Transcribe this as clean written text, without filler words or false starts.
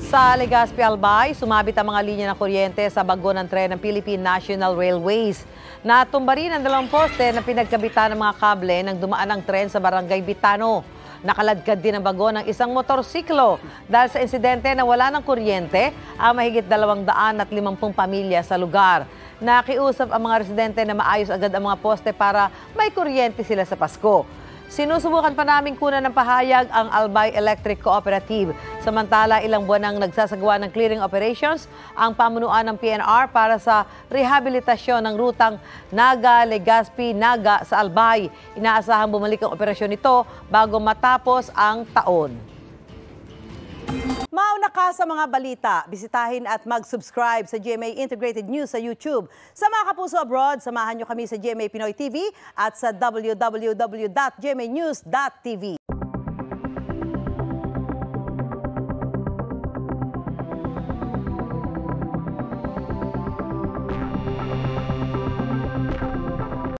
Sa Legazpi, Albay, sumabit ang mga linya ng kuryente sa bago ng tren ng Philippine National Railways. Natumba rin ang dalawang poste na pinagkabitan ng mga kable nang dumaan ang tren sa Barangay Bitano. Nakaladkad din ang bago ng isang motorsiklo dahil sa insidente na wala ng kuryente ang mahigit 250 pamilya sa lugar. Nakiusap ang mga residente na maayos agad ang mga poste para may kuryente sila sa Pasko. Sinusubukan pa namin kunan ng pahayag ang Albay Electric Cooperative. Samantala, ilang buwan nang nagsasagawa ng clearing operations ang pamunuan ng PNR para sa rehabilitasyon ng rutang Naga-Legazpi-Naga sa Albay. Inaasahang bumalik ang operasyon nito bago matapos ang taon. Mauna ka sa mga balita. Bisitahin at mag-subscribe sa GMA Integrated News sa YouTube. Sa mga kapuso abroad, samahan nyo kami sa GMA Pinoy TV at sa www.gmanews.tv.